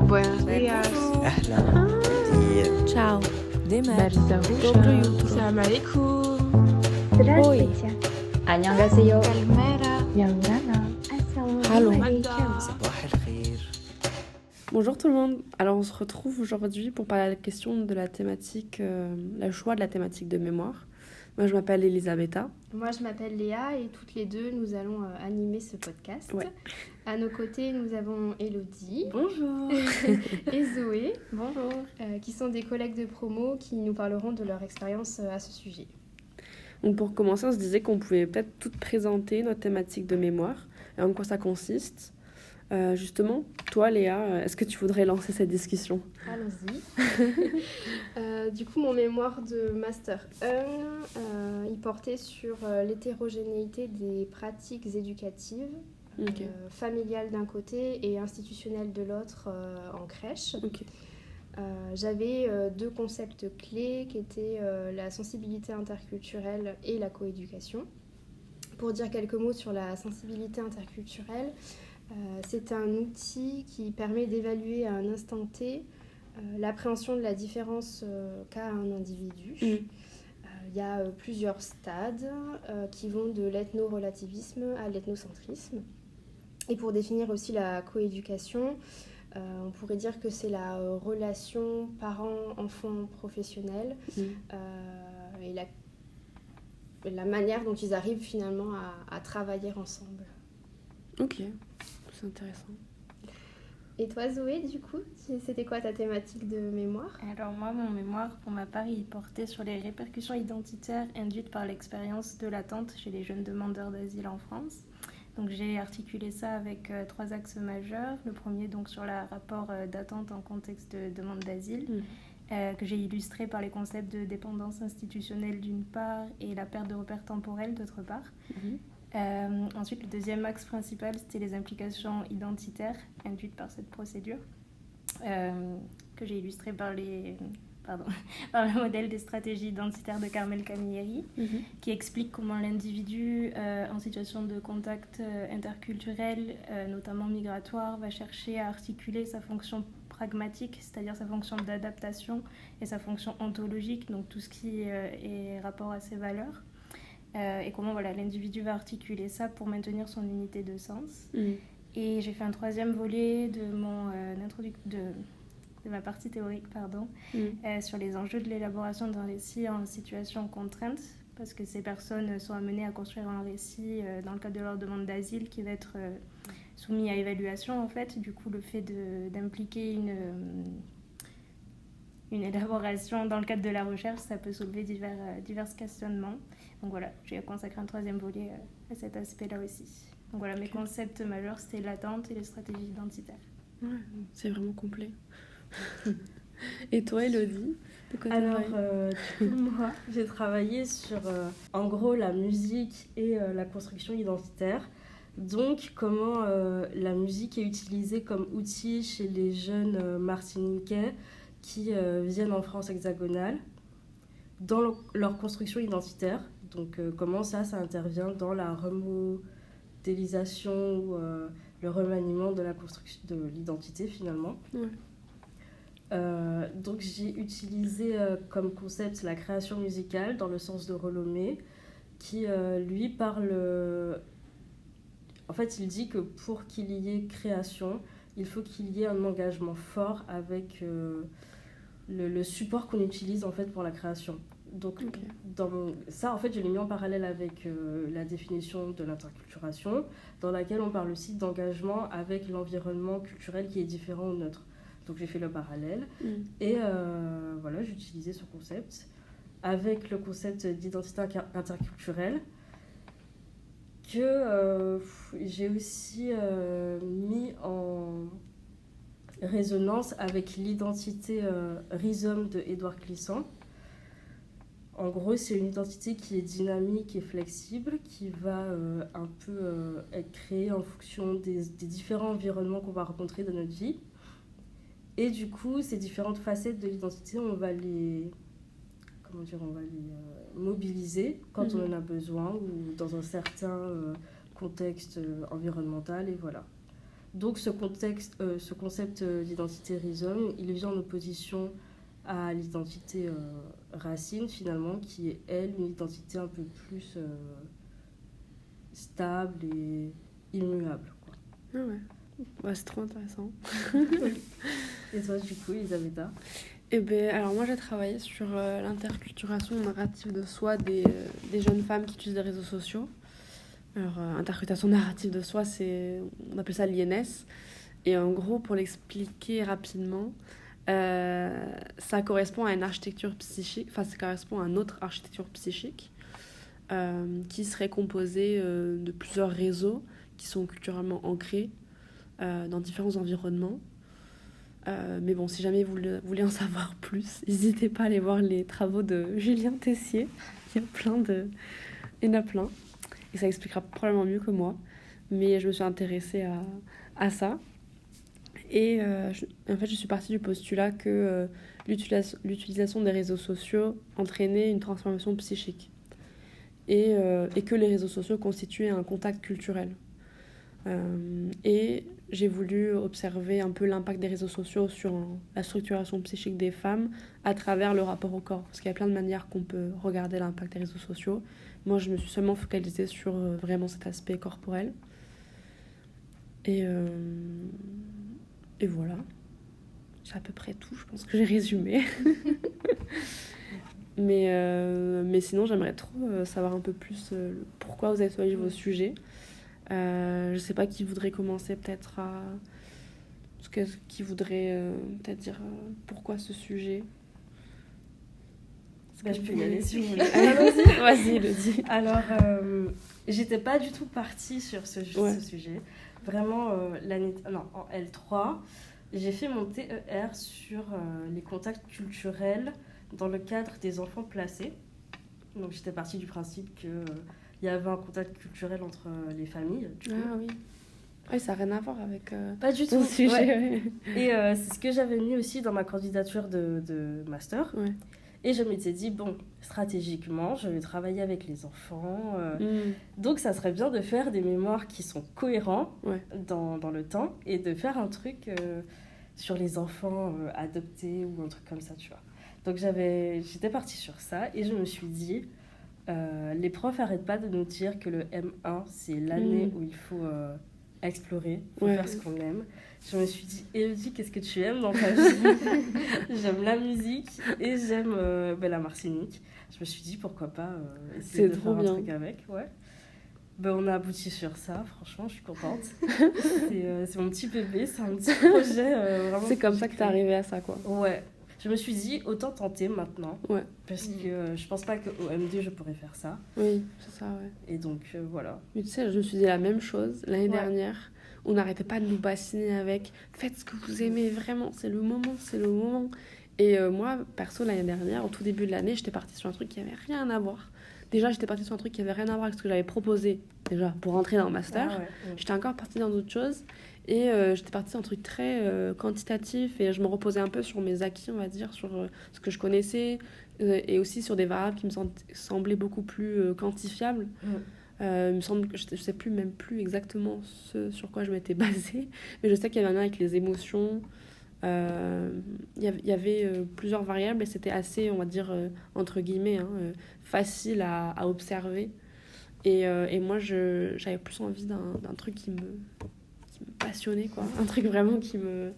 Buenos días. أهلا كثير. Ciao. Demer. Barza Dobro jutro. Salam alaikum. Здравствуйте. 안녕하세요. Kalmera. Yaurana. Assalamu Allô. alaikum. صباح الخير. Bonjour tout le monde. Alors on se retrouve aujourd'hui pour parler de la question de la thématique, le choix de la thématique de mémoire. Moi je m'appelle Elisabetta. Moi, je m'appelle Léa et toutes les deux, nous allons animer ce podcast. Ouais. À nos côtés, nous avons Elodie Bonjour. et Zoé, bonjour, qui sont des collègues de promo qui nous parleront de leur expérience à ce sujet. Donc pour commencer, on se disait qu'on pouvait peut-être toutes présenter notre thématique de mémoire et en quoi ça consiste. Justement, toi Léa, est-ce que tu voudrais lancer cette discussion ? Allons-y. Du coup, mon mémoire de Master 1, il portait sur l'hétérogénéité des pratiques éducatives, Ok. familiales d'un côté et institutionnelles de l'autre en crèche. Ok. J'avais deux concepts clés qui étaient la sensibilité interculturelle et la coéducation. Pour dire quelques mots sur la sensibilité interculturelle, c'est un outil qui permet d'évaluer à un instant T l'appréhension de la différence qu'a un individu. Il y a plusieurs stades qui vont de l'ethno-relativisme à l'ethnocentrisme. Et pour définir aussi la coéducation, on pourrait dire que c'est la relation parent-enfant-professionnel et la manière dont ils arrivent finalement à travailler ensemble. Ok, c'est intéressant. Et toi Zoé, du coup, c'était quoi ta thématique de mémoire ? Alors moi, mon mémoire, pour ma part, il portait sur les répercussions identitaires induites par l'expérience de l'attente chez les jeunes demandeurs d'asile en France. Donc j'ai articulé ça avec trois axes majeurs. Le premier, donc sur le rapport d'attente en contexte de demande d'asile, que j'ai illustré par les concepts de dépendance institutionnelle d'une part et la perte de repères temporels d'autre part. Ensuite, le deuxième axe principal, c'était les implications identitaires induites par cette procédure, que j'ai illustré par par le modèle des stratégies identitaires de Carmel Camilleri, qui explique comment l'individu en situation de contact interculturel, notamment migratoire, va chercher à articuler sa fonction pragmatique, c'est-à-dire sa fonction d'adaptation, et sa fonction ontologique, donc tout ce qui est rapport à ses valeurs. Et comment l'individu va articuler ça pour maintenir son unité de sens. Et j'ai fait un troisième volet de ma partie théorique sur les enjeux de l'élaboration d'un récit en situation contrainte, parce que ces personnes sont amenées à construire un récit dans le cadre de leur demande d'asile qui va être soumis à évaluation en fait. Du coup, le fait d'impliquer une élaboration dans le cadre de la recherche, ça peut soulever divers questionnements. Donc voilà, j'ai consacré un troisième volet à cet aspect-là aussi. Donc voilà, mes concepts majeurs, c'était l'attente et les stratégies identitaires. Ouais, c'est vraiment complet. Et toi, Elodie, de quoi Alors, du coup, moi, j'ai travaillé sur, en gros, la musique et la construction identitaire. Donc, comment la musique est utilisée comme outil chez les jeunes martiniquais qui viennent en France hexagonale dans leur construction identitaire. Donc, comment ça intervient dans la remodélisation ou le remaniement de la construction de l'identité, finalement. Donc j'ai utilisé comme concept la création musicale dans le sens de Rolomé qui lui parle en fait il dit que pour qu'il y ait création il faut qu'il y ait un engagement fort avec le support qu'on utilise en fait pour la création. Donc ça en fait je l'ai mis en parallèle avec la définition de l'interculturation dans laquelle on parle aussi d'engagement avec l'environnement culturel qui est différent au nôtre. Donc j'ai fait le parallèle et voilà, j'ai utilisé ce concept avec le concept d'identité interculturelle que j'ai aussi mis en résonance avec l'identité rhizome de Édouard Glissant. En gros, c'est une identité qui est dynamique et flexible, qui va un peu être créée en fonction des différents environnements qu'on va rencontrer dans notre vie. Et du coup, ces différentes facettes de l'identité, on va les mobiliser quand on en a besoin ou dans un certain contexte environnemental et voilà. Donc ce concept d'identité rhizome, il vient en opposition à l'identité racine finalement, qui est elle une identité un peu plus stable et immuable, quoi. Ah ouais. Ouais, c'est trop intéressant. Et toi du coup, Elisabetta? Eh ben, alors moi j'ai travaillé sur l'interculturation narrative de soi des jeunes femmes qui utilisent les réseaux sociaux. Alors interprétation narrative de soi, on appelle ça l'INS. Et en gros, pour l'expliquer rapidement, ça correspond à une architecture psychique, enfin ça correspond à une autre architecture psychique qui serait composée de plusieurs réseaux qui sont culturellement ancrés dans différents environnements. Mais bon, si jamais vous voulez en savoir plus, n'hésitez pas à aller voir les travaux de Julien Tessier. Il y en a plein. Et ça expliquera probablement mieux que moi. Mais je me suis intéressée à ça. Et en fait, je suis partie du postulat que l'utilisation des réseaux sociaux entraînait une transformation psychique. Et que les réseaux sociaux constituaient un contact culturel. Et j'ai voulu observer un peu l'impact des réseaux sociaux sur la structuration psychique des femmes à travers le rapport au corps. Parce qu'il y a plein de manières qu'on peut regarder l'impact des réseaux sociaux. Moi, je me suis seulement focalisée sur vraiment cet aspect corporel. Et voilà. C'est à peu près tout, je pense que j'ai résumé. mais sinon, j'aimerais trop savoir un peu plus pourquoi vous avez choisi vos sujets. Je sais pas qui voudrait commencer peut-être qui voudrait peut-être dire pourquoi ce sujet. Je peux y aller si vous voulez. Vas-y, le dis. Alors, j'étais pas du tout partie sur ce sujet. Vraiment, en L3, j'ai fait mon TER sur les contacts culturels dans le cadre des enfants placés. Donc, j'étais partie du principe qu'il y avait un contact culturel entre les familles. Ah oui. Ouais, ça n'a rien à voir avec pas du ton tout. sujet. Ouais. Et c'est ce que j'avais mis aussi dans ma candidature de master. Ouais. Et je m'étais dit, bon, stratégiquement, je vais travailler avec les enfants. Donc, ça serait bien de faire des mémoires qui sont cohérents dans le temps et de faire un truc sur les enfants adoptés ou un truc comme ça, tu vois. Donc, j'étais partie sur ça et je me suis dit, les profs n'arrêtent pas de nous dire que le M1, c'est l'année où il faut explorer, il faut faire ce qu'on aime. Je me suis dit, Élodie, qu'est-ce que tu aimes dans ta vie? J'aime la musique et j'aime la Martinique. Je me suis dit, pourquoi pas essayer de faire un truc avec. Ouais. On a abouti sur ça, franchement, je suis contente. C'est mon petit bébé, c'est un petit projet. Vraiment c'est comme ça que t'es arrivée à ça, quoi. Ouais. Je me suis dit, autant tenter maintenant. Ouais. Parce que je pense pas qu'au M2, je pourrais faire ça. Oui, c'est ça, ouais. Et donc, voilà. Mais tu sais, je me suis dit la même chose l'année dernière. On n'arrêtait pas de nous bassiner avec « Faites ce que vous aimez, vraiment, c'est le moment, c'est le moment ». Et moi, perso, l'année dernière, au tout début de l'année, j'étais partie sur un truc qui avait rien à voir. Déjà, j'étais partie sur un truc qui avait rien à voir avec ce que j'avais proposé, déjà, pour rentrer dans le master. J'étais encore partie dans d'autres choses. Et j'étais partie sur un truc très quantitatif et je me reposais un peu sur mes acquis, on va dire, sur ce que je connaissais et aussi sur des variables qui me semblaient beaucoup plus quantifiables. Il me semble que je ne sais même plus exactement ce sur quoi je m'étais basée, mais je sais qu'il y avait un lien avec les émotions. Il y avait plusieurs variables et c'était assez, on va dire, entre guillemets, facile à observer. Et moi, j'avais plus envie d'un truc qui me passionnait, quoi. Un truc vraiment qui me...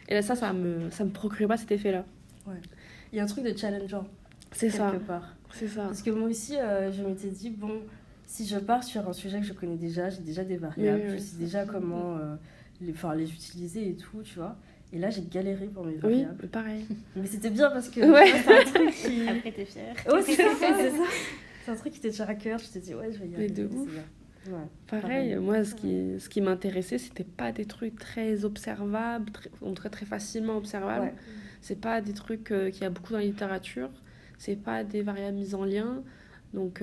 Et là, ça me procurait pas cet effet-là. Ouais. Il y a un truc de challengeant. C'est ça. Quelque part. C'est ça. Parce que moi aussi, je m'étais dit, bon, si je pars sur un sujet que je connais déjà, j'ai déjà des variables, je sais déjà comment les utiliser et tout, tu vois. Et là, j'ai galéré pour mes variables. Oui, pareil. Mais c'était bien parce que c'est un truc qui... Après, t'es fière. Ouais, c'est ça. C'est un truc qui t'est à cœur. Je t'ai dit, ouais, je vais y aller. Mais de ouf. Ouais, pareil, moi, ce qui m'intéressait, c'était pas des trucs très observables, très facilement observables. Ouais. C'est pas des trucs qu'il y a beaucoup dans la littérature. C'est pas des variables mises en lien. Donc,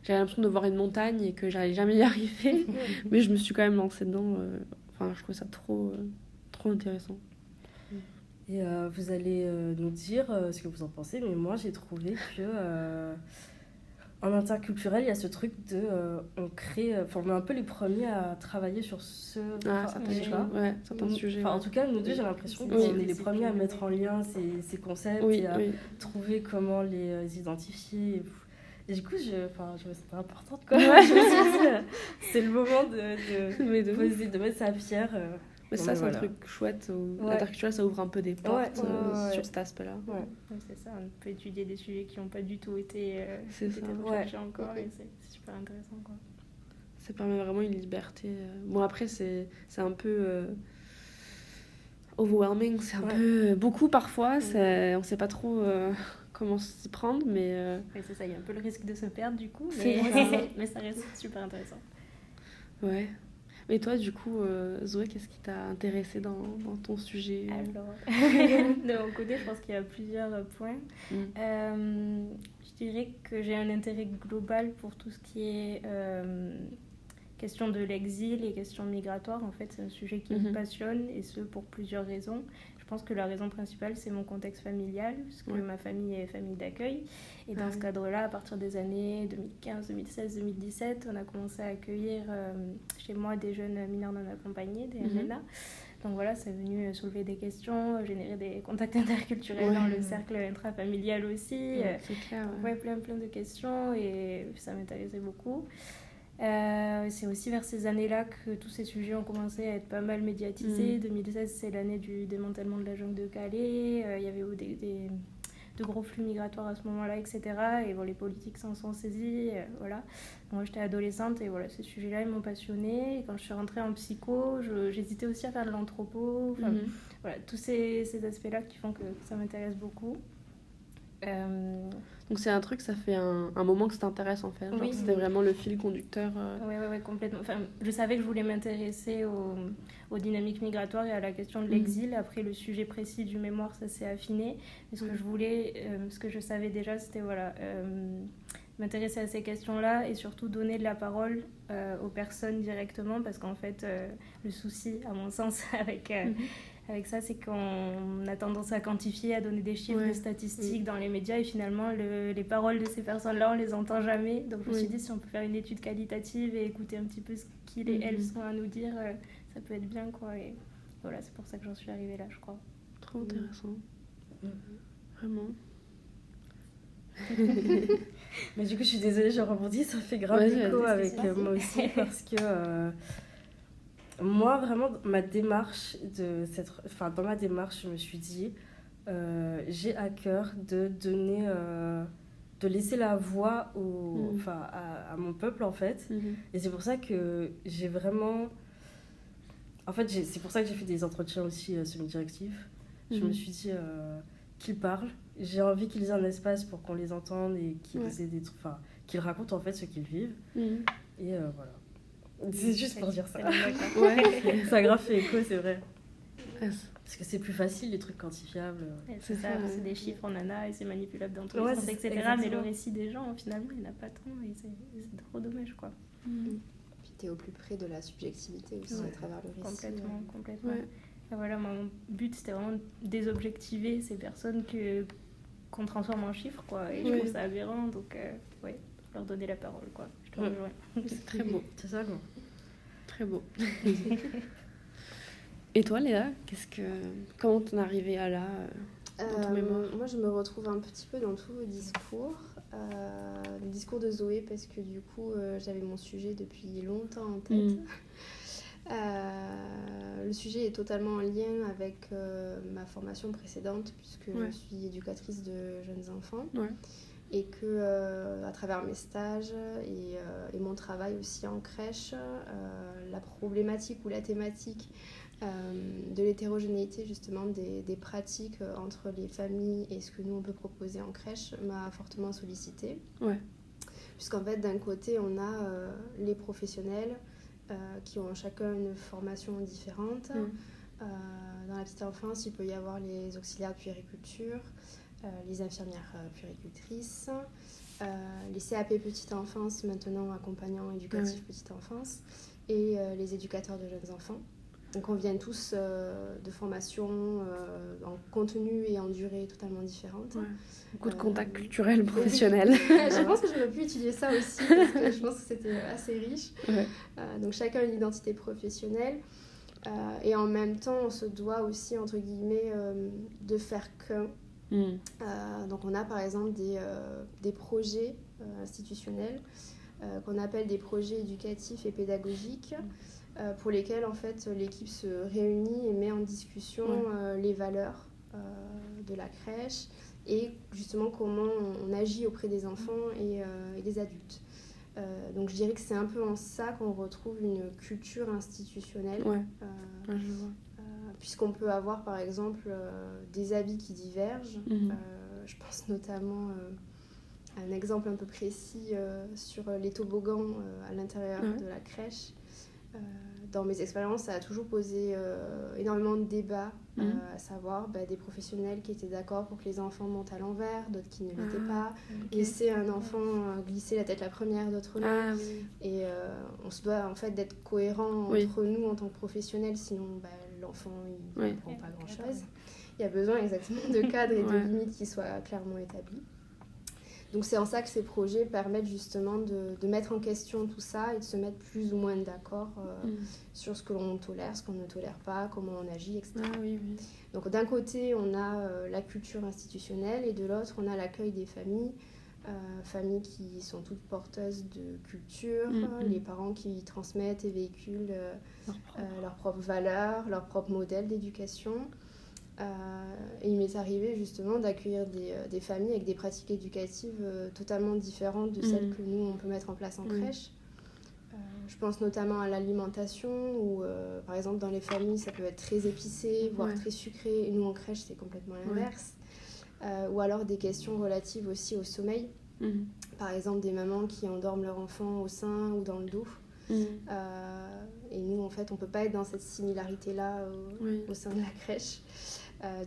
j'avais l'impression de voir une montagne et que j'allais jamais y arriver. Mais je me suis quand même lancée dedans. Je trouvais ça trop intéressant. Et vous allez nous dire ce que vous en pensez, mais moi j'ai trouvé que En interculturel, il y a ce truc de on crée, enfin on est un peu les premiers à travailler sur certains certains sujets. Enfin, en tout cas, nous deux, j'ai l'impression qu'on est les premiers à mettre en lien ces concepts et à trouver comment les identifier. Et du coup, je me sentais importante, quoi. Ouais. Je me suis dit, c'est le moment de mettre sa pierre. Mais ça, c'est un truc chouette où l'interculturel, ça ouvre un peu des portes sur cet aspect-là. Ouais, c'est ça, on peut étudier des sujets qui n'ont pas du tout été recherchés encore et c'est super intéressant, quoi. Ça permet vraiment une liberté. Bon, après, c'est un peu overwhelming, c'est un peu beaucoup parfois, on sait pas trop comment s'y prendre, mais... Oui, c'est ça, il y a un peu le risque de se perdre du coup, mais ça reste super intéressant. Ouais. Mais toi, du coup, Zoé, qu'est-ce qui t'a intéressé dans ton sujet? Alors, de mon côté, je pense qu'il y a plusieurs points. Je dirais que j'ai un intérêt global pour tout ce qui est question de l'exil et question migratoire. En fait, c'est un sujet qui me passionne, et ce, pour plusieurs raisons. Je pense que la raison principale, c'est mon contexte familial, puisque ma famille est famille d'accueil. Et dans ce cadre-là, à partir des années 2015, 2016, 2017, on a commencé à accueillir chez moi des jeunes mineurs non accompagnés, des MNA. Donc voilà, c'est venu soulever des questions, générer des contacts interculturels dans le cercle intrafamilial aussi. C'est clair. Plein de questions, et ça m'intéressait beaucoup. C'est aussi vers ces années-là que tous ces sujets ont commencé à être pas mal médiatisés. 2016, c'est l'année du démantèlement de la jungle de Calais. Il y avait eu de gros flux migratoires à ce moment-là, etc. Et bon, les politiques s'en sont saisis. Voilà. Moi, j'étais adolescente et voilà, ces sujets-là, ils m'ont passionnée. Et quand je suis rentrée en psycho, j'hésitais aussi à faire de l'anthropo. Enfin, voilà, tous ces aspects-là qui font que ça m'intéresse beaucoup. Donc c'est un truc, ça fait un moment que ça t'intéresse en fait. Genre, c'était vraiment le fil conducteur. Oui, complètement. Enfin, je savais que je voulais m'intéresser aux dynamiques migratoires et à la question de l'exil. Après, le sujet précis du mémoire, ça s'est affiné. Mais ce que je voulais, ce que je savais déjà, c'était m'intéresser à ces questions-là et surtout donner de la parole aux personnes directement, parce qu'en fait, le souci, à mon sens, avec ça, c'est qu'on a tendance à quantifier, à donner des chiffres, des statistiques dans les médias, et finalement, les paroles de ces personnes-là, on les entend jamais. Donc je me suis dit, si on peut faire une étude qualitative et écouter un petit peu ce qu'ils et elles sont à nous dire, ça peut être bien, quoi. Et voilà, c'est pour ça que j'en suis arrivée là, je crois. Trop intéressant. Vraiment. Mais du coup, je suis désolée, je rebondis, ça fait grave écho avec moi aussi, parce que moi, vraiment, dans ma démarche, je me suis dit, j'ai à cœur de donner, de laisser la voix à mon peuple, en fait. Et c'est pour ça que j'ai vraiment... En fait, c'est pour ça que j'ai fait des entretiens aussi semi-directifs. Je me suis dit qu'ils parlent. J'ai envie qu'ils aient un espace pour qu'on les entende et qu'ils aient des trucs, qu'ils racontent en fait ce qu'ils vivent. Et voilà. C'est juste pour dire ça. Ça a grave fait écho, c'est vrai. Parce que c'est plus facile, les trucs quantifiables. C'est ça, c'est des chiffres en nana et c'est manipulable dans tous les sens, etc. Mais le récit des gens, finalement, il n'y en a pas tant et c'est trop dommage, quoi. Puis t'es au plus près de la subjectivité aussi à travers le récit. Complètement. Et voilà, mon but, c'était vraiment désobjectiver ces personnes qu'on transforme en chiffres, quoi. Et je trouve ça aberrant, donc leur donner la parole, quoi. Je te rejoins. C'est très beau. C'est ça, quoi. Très beau. Et toi, Léa, comment t'en es arrivée à là dans ton mémoire? Moi, je me retrouve un petit peu dans tous vos discours. Le discours de Zoé, parce que du coup, j'avais mon sujet depuis longtemps en tête. Le sujet est totalement en lien avec ma formation précédente, puisque je suis éducatrice de jeunes enfants. Et que à travers mes stages et mon travail aussi en crèche, la problématique ou la thématique de l'hétérogénéité justement des pratiques entre les familles et ce que nous on peut proposer en crèche m'a fortement sollicitée. Puisqu'en fait d'un côté on a les professionnels qui ont chacun une formation différente. Dans la petite enfance, il peut y avoir les auxiliaires de puériculture, les infirmières puéricultrices, les CAP petite enfance, maintenant accompagnants éducatifs petite enfance, et les éducateurs de jeunes enfants. on vient tous de formations en contenu et en durée totalement différentes. Ouais. Beaucoup de contacts culturels, professionnels. Je pense que j'aurais pu étudier ça aussi parce que je pense que c'était assez riche. Ouais. Donc chacun a une identité professionnelle. Et en même temps, on se doit aussi, entre guillemets, de faire qu'un. Donc on a par exemple des projets institutionnels qu'on appelle des projets éducatifs et pédagogiques pour lesquels en fait l'équipe se réunit et met en discussion les valeurs de la crèche et justement comment on agit auprès des enfants et des adultes. Donc je dirais que c'est un peu en ça qu'on retrouve une culture institutionnelle. Je vois. Puisqu'on peut avoir par exemple des avis qui divergent. Je pense notamment à un exemple un peu précis sur les toboggans à l'intérieur de la crèche. Dans mes expériences, ça a toujours posé énormément de débats, à savoir des professionnels qui étaient d'accord pour que les enfants montent à l'envers, d'autres qui ne l'étaient pas, laisser un enfant glisser la tête la première, d'autres non. Et on se doit en fait d'être cohérent entre nous en tant que professionnels, sinon l'enfant il ne comprend pas grand-chose. Il y a besoin exactement de cadres et de limites qui soient clairement établis. Donc c'est en ça que ces projets permettent justement de mettre en question tout ça et de se mettre plus ou moins d'accord sur ce que l'on tolère, ce qu'on ne tolère pas, comment on agit, etc. Donc d'un côté, on a la culture institutionnelle et de l'autre, on a l'accueil des familles. Familles qui sont toutes porteuses de culture, les parents qui transmettent et véhiculent leurs propres valeurs, leurs propres modèles d'éducation. Et il m'est arrivé justement d'accueillir des familles avec des pratiques éducatives totalement différentes de celles que nous, on peut mettre en place en crèche. Je pense notamment à l'alimentation, où par exemple dans les familles, ça peut être très épicé, voire très sucré, et nous en crèche, c'est complètement l'inverse. Ou alors des questions relatives aussi au sommeil. Par exemple, des mamans qui endorment leur enfant au sein ou dans le dos. Et nous, en fait, on ne peut pas être dans cette similarité-là au sein de la crèche.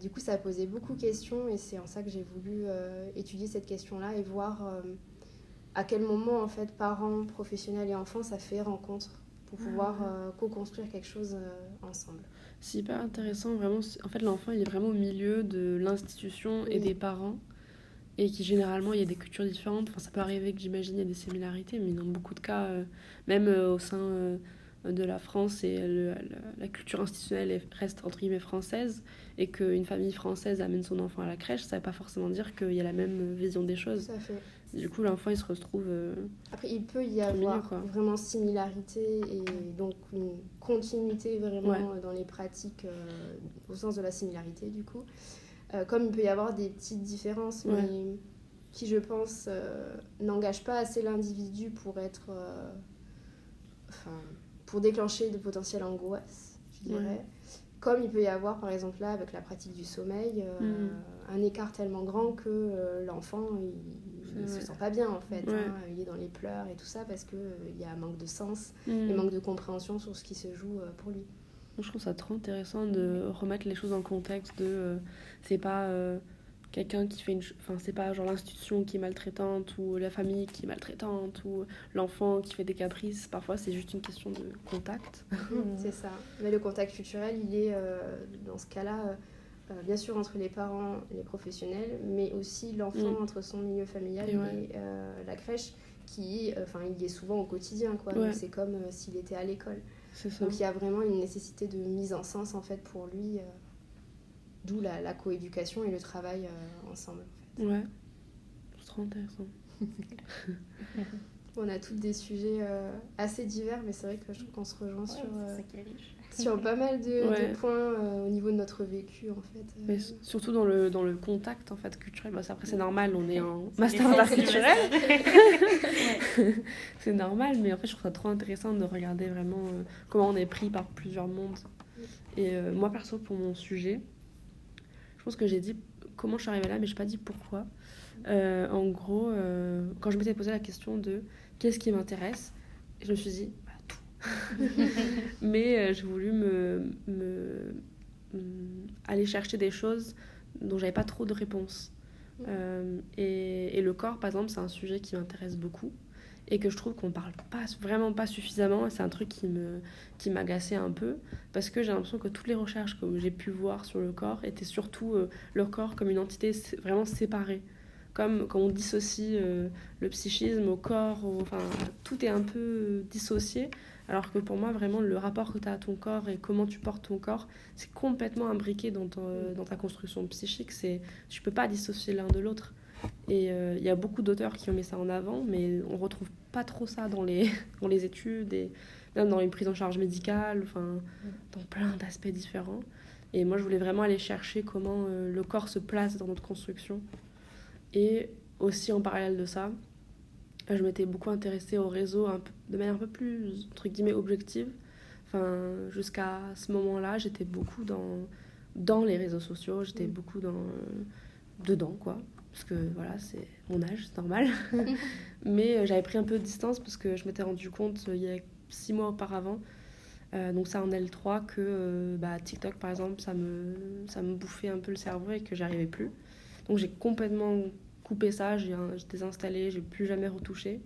Du coup, ça a posé beaucoup de questions et c'est en ça que j'ai voulu étudier cette question-là et voir à quel moment, en fait, parents, professionnels et enfants, ça fait rencontre pour pouvoir co-construire quelque chose ensemble. C'est hyper intéressant, vraiment. En fait, l'enfant, il est vraiment au milieu de l'institution et des parents. Et qui, généralement, il y a des cultures différentes. Enfin, ça peut arriver que, j'imagine, il y a des similarités, mais dans beaucoup de cas, même au sein de la France, la culture institutionnelle reste, entre guillemets, française. Et qu'une famille française amène son enfant à la crèche, ça ne veut pas forcément dire qu'il y a la même vision des choses. Tout à fait. Du coup, l'enfant, il se retrouve... Après, il peut y avoir vraiment similarité et donc une continuité vraiment dans les pratiques au sens de la similarité, du coup. Comme il peut y avoir des petites différences, mais qui, je pense, n'engagent pas assez l'individu pour être... pour déclencher de potentielles angoisses, je dirais. Comme il peut y avoir, par exemple, là, avec la pratique du sommeil, un écart tellement grand que l'enfant, il ne se sent pas bien, en fait. Il est dans les pleurs et tout ça parce qu'il y a un manque de sens et manque de compréhension sur ce qui se joue pour lui. Je trouve ça trop intéressant de remettre les choses dans le contexte de... c'est pas quelqu'un qui fait c'est pas genre l'institution qui est maltraitante ou la famille qui est maltraitante ou l'enfant qui fait des caprices. Parfois, c'est juste une question de contact. C'est ça. Mais le contact culturel, il est, dans ce cas-là, bien sûr entre les parents et les professionnels, mais aussi l'enfant entre son milieu familial et la crèche, qui il y est souvent au quotidien, quoi. Donc, c'est comme s'il était à l'école. Donc il y a vraiment une nécessité de mise en sens en fait pour lui, d'où la coéducation et le travail ensemble. En fait. C'est trop intéressant. On a toutes des sujets assez divers, mais c'est vrai que je trouve qu'on se rejoint sur pas mal de points au niveau de notre vécu en fait. Mais surtout dans le contact en fait culturel. Après c'est normal, on est en master d'art culturel. C'est normal, mais en fait je trouve ça trop intéressant de regarder vraiment comment on est pris par plusieurs mondes. Et moi perso pour mon sujet, je pense que j'ai dit comment je suis arrivée là, mais j'ai pas dit pourquoi. En gros, quand je m'étais posé la question de qu'est-ce qui m'intéresse, je me suis dit tout. Mais j'ai voulu aller chercher des choses dont j'avais pas trop de réponses. Et le corps, par exemple, c'est un sujet qui m'intéresse beaucoup. et que je trouve qu'on parle vraiment pas suffisamment. Et c'est un truc qui m'agaçait un peu, parce que j'ai l'impression que toutes les recherches que j'ai pu voir sur le corps étaient surtout le corps comme une entité vraiment séparée. Comme quand on dissocie le psychisme au corps, enfin, tout est un peu dissocié. Alors que pour moi, vraiment, le rapport que tu as à ton corps et comment tu portes ton corps, c'est complètement imbriqué dans ta construction psychique. Tu peux pas dissocier l'un de l'autre. Et il y a beaucoup d'auteurs qui ont mis ça en avant, mais on retrouve pas trop ça dans les études, et même dans les prises en charge médicales, enfin, dans plein d'aspects différents. Et moi, je voulais vraiment aller chercher comment le corps se place dans notre construction. Et aussi, en parallèle de ça, je m'étais beaucoup intéressée au réseau de manière un peu plus, entre guillemets, objective. Enfin, jusqu'à ce moment-là, j'étais beaucoup dans les réseaux sociaux, j'étais beaucoup dedans, quoi. Parce que voilà, c'est mon âge, c'est normal. Mais j'avais pris un peu de distance parce que je m'étais rendu compte il y a 6 mois auparavant, donc ça en L3, que TikTok, par exemple, ça me bouffait un peu le cerveau et que j'y arrivais plus. Donc j'ai complètement coupé ça, j'ai désinstallé, j'ai plus jamais retouché.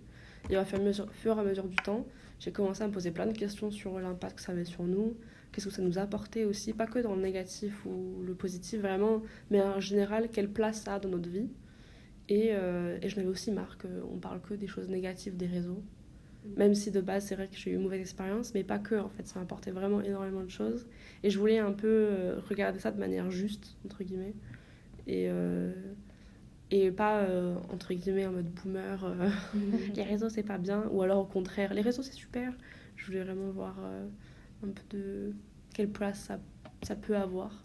Et au fur et à mesure du temps, j'ai commencé à me poser plein de questions sur l'impact que ça avait sur nous, qu'est-ce que ça nous apportait aussi, pas que dans le négatif ou le positif vraiment, mais en général, quelle place ça a dans notre vie. Et je n'avais aussi marre qu'on parle que des choses négatives des réseaux. Même si de base, c'est vrai que j'ai eu une mauvaise expérience, mais pas que, en fait, ça m'apportait vraiment énormément de choses. Et je voulais un peu regarder ça de manière juste, entre guillemets. Et pas, entre guillemets, en mode boomer, les réseaux, c'est pas bien. Ou alors, au contraire, les réseaux, c'est super. Je voulais vraiment voir un peu de quelle place ça peut avoir.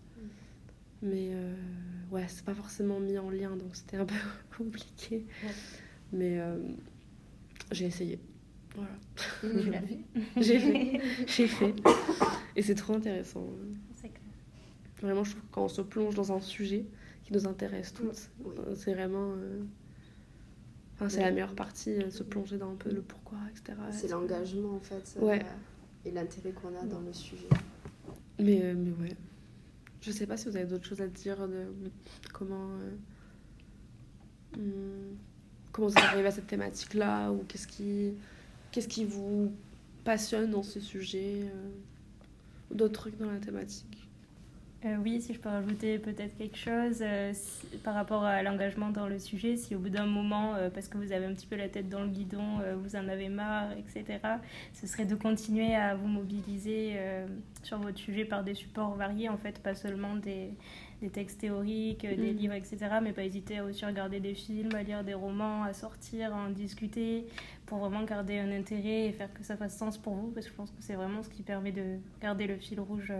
Mais ouais, c'est pas forcément mis en lien, donc c'était un peu compliqué. Ouais. Mais j'ai essayé. Voilà. Tu l'as fait. J'ai fait. Et c'est trop intéressant. C'est clair. Vraiment, je trouve que quand on se plonge dans un sujet qui nous intéresse toutes, c'est vraiment... c'est la meilleure partie, se plonger dans un peu le pourquoi, etc. C'est l'engagement, en fait, et l'intérêt qu'on a dans le sujet. Mais ouais. Je sais pas si vous avez d'autres choses à dire de comment vous êtes arrivé à cette thématique-là, ou qu'est-ce qui vous passionne dans ce sujet, ou d'autres trucs dans la thématique. Oui, si je peux rajouter peut-être quelque chose par rapport à l'engagement dans le sujet, si au bout d'un moment, parce que vous avez un petit peu la tête dans le guidon, vous en avez marre, etc., ce serait de continuer à vous mobiliser sur votre sujet par des supports variés, en fait, pas seulement des textes théoriques, des livres, etc., mais pas hésiter à aussi regarder des films, à lire des romans, à sortir, à en discuter, pour vraiment garder un intérêt et faire que ça fasse sens pour vous, parce que je pense que c'est vraiment ce qui permet de garder le fil rouge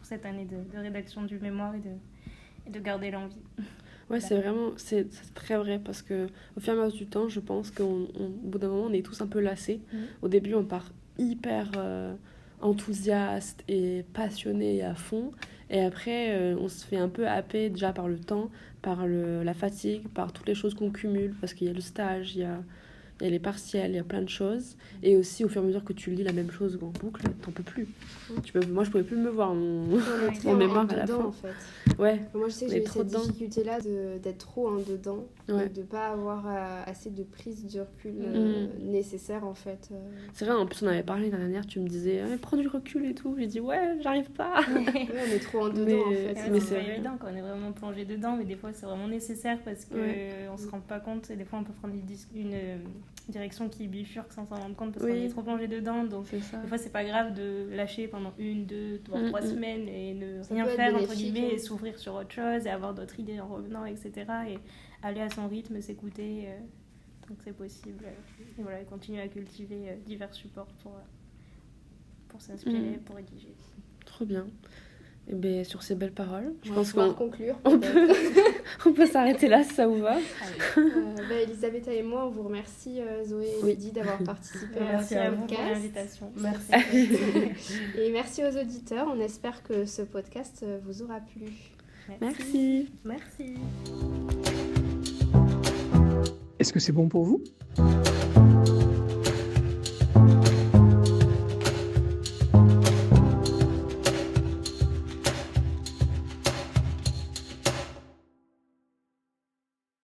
cette année de rédaction du mémoire et de garder l'envie. Ouais, c'est très vrai, parce que au fur et à mesure du temps, je pense qu'au bout d'un moment, on est tous un peu lassés. Au début, on part hyper enthousiaste et passionné et à fond, et après, on se fait un peu happer déjà par le temps, par la fatigue, par toutes les choses qu'on cumule, parce qu'il y a le stage, il y a les partiels, il y a plein de choses. Et aussi, au fur et à mesure que tu lis la même chose en boucle, t'en peux plus. Moi, je pouvais plus me voir mon mémoire à la fin. En fait. Ouais. Moi, je sais que j'ai eu cette difficulté-là d'être trop en dedans, et de pas avoir assez de prise de recul nécessaire, en fait. C'est vrai, en plus, on avait parlé l'année dernière, tu me disais prends du recul et tout. J'ai dit ouais, j'arrive pas. Ouais, on est trop en dedans, en fait. Mais c'est pas évident quand on est vraiment plongé dedans, mais des fois, c'est vraiment nécessaire parce qu'on se rend pas compte, et des fois, on peut prendre une direction qui bifurque sans s'en rendre compte parce qu'on est trop plongé dedans. Donc des fois, c'est pas grave de lâcher pendant 1, 2, 3 semaines et ne rien faire, entre guillemets, et s'ouvrir sur autre chose et avoir d'autres idées en revenant, etc. Et aller à son rythme, s'écouter tant que c'est possible. Et voilà, et continuer à cultiver divers supports pour s'inspirer, pour rédiger. Trop bien. Et bien, sur ces belles paroles, je pense qu'on conclure. On peut s'arrêter là si ça vous va. Elisabetta et moi, on vous remercie, Zoé et Lydie, d'avoir participé à ce podcast. Merci à vous pour l'invitation. Merci. Et merci aux auditeurs. On espère que ce podcast vous aura plu. Merci. Est-ce que c'est bon pour vous ?